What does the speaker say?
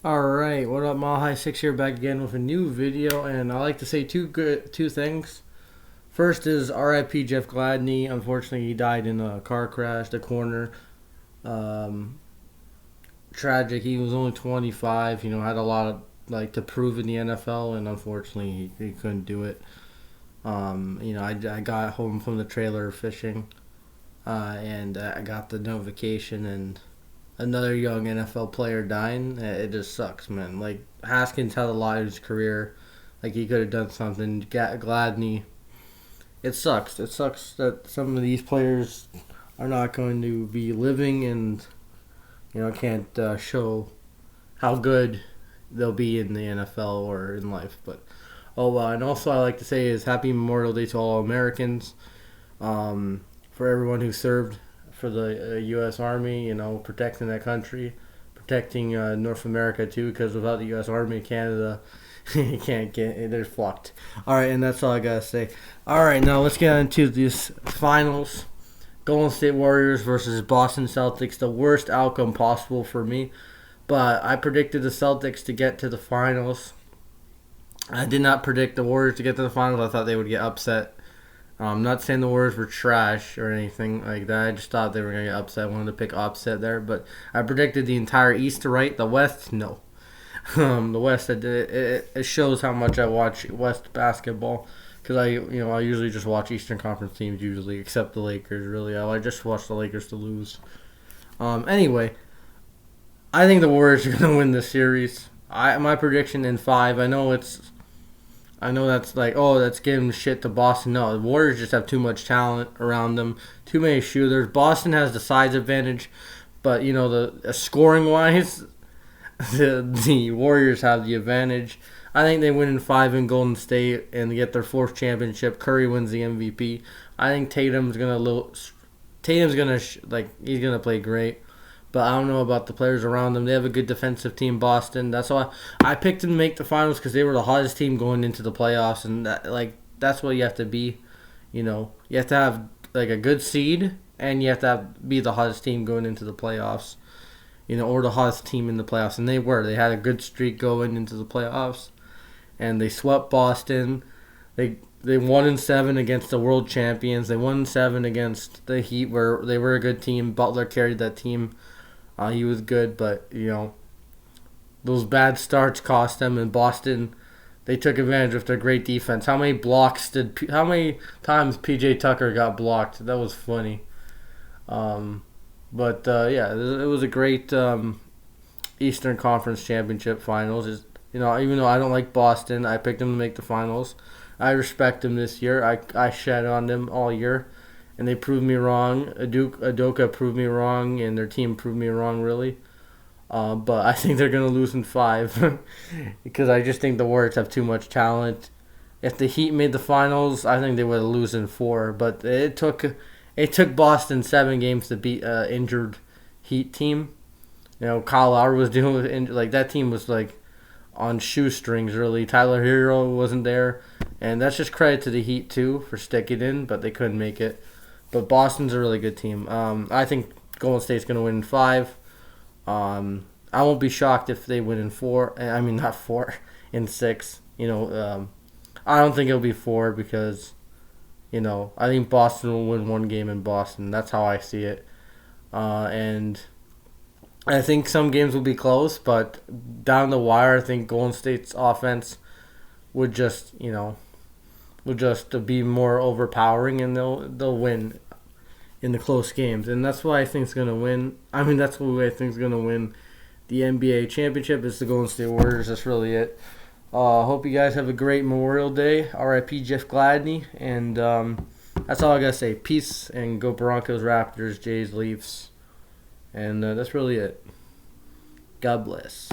Alright, what up, Mile High 6 here, back again with a new video, and I like to say two things. First is RIP Jeff Gladney. Unfortunately, he died in a car crash, the corner. Um, Tragic. He was only 25, had a lot of to prove in the NFL, and unfortunately, he couldn't do it. I got home from the trailer fishing, and I got the notification, and another young NFL player dying. It just sucks, man. Like, Haskins had a lot of his career. Like, he could have done something. Gladney. It sucks. It sucks that some of these players are not going to be living and, can't show how good they'll be in the NFL or in life. But, and also I like to say is Happy Memorial Day to all Americans. For everyone who served for the U.S. Army, protecting that country, protecting North America too, because without the U.S. Army, Canada, you can't they're fucked. All right, and that's all I gotta say. All right, now let's get into these finals. Golden State Warriors versus Boston Celtics, the worst outcome possible for me. But I predicted the Celtics to get to the finals. I did not predict the Warriors to get to the finals. I thought they would get upset. I'm not saying the Warriors were trash or anything like that. I just thought they were going to get upset. I wanted to pick upset there. But I predicted the entire East to right. The West, no. The West, it shows how much I watch West basketball. Because I usually just watch Eastern Conference teams usually, except the Lakers, really. I just watch the Lakers to lose. Anyway, I think the Warriors are going to win this series. My prediction in 5, I know that's like, oh, that's giving shit to Boston. No, the Warriors just have too much talent around them. Too many shooters. Boston has the size advantage, but, the scoring-wise, the Warriors have the advantage. I think they win in 5 in Golden State and they get their 4th championship. Curry wins the MVP. I think Tatum's gonna he's gonna play great. But I don't know about the players around them. They have a good defensive team, Boston. That's why I picked them to make the finals, because they were the hottest team going into the playoffs, and that's what you have to be. You have to have like a good seed, and you have to be the hottest team going into the playoffs. Or the hottest team in the playoffs, and they were. They had a good streak going into the playoffs, and they swept Boston. They won in 7 against the world champions. They won in 7 against the Heat, where they were a good team. Butler carried that team. He was good, but, those bad starts cost them. In Boston, they took advantage of their great defense. How many times PJ Tucker got blocked? That was funny. Yeah, it was a great Eastern Conference Championship Finals. Even though I don't like Boston, I picked them to make the finals. I respect them this year. I shed on them all year, and they proved me wrong. Udoka proved me wrong, and their team proved me wrong, really. But I think they're going to lose in 5 because I just think the Warriors have too much talent. If the Heat made the finals, I think they would lose in 4. But it took Boston 7 games to beat an injured Heat team. Kyle Lowry was dealing with that team was on shoestrings, really. Tyler Hero wasn't there, and that's just credit to the Heat too for sticking in, but they couldn't make it. But Boston's a really good team. I think Golden State's going to win in 5. I won't be shocked if they win in 4. I mean, not 4, in 6. I don't think it'll be 4 because, I think Boston will win 1 game in Boston. That's how I see it. And I think some games will be close, but down the wire, I think Golden State's offense would just, be more overpowering, and they'll win in the close games, and that's why I think it's gonna win. I mean, that's why I think is gonna win the NBA championship. Is the Golden State Warriors. That's really it. Hope you guys have a great Memorial Day. R.I.P. Jeff Gladney, and that's all I gotta say. Peace, and go Broncos, Raptors, Jays, Leafs, and that's really it. God bless.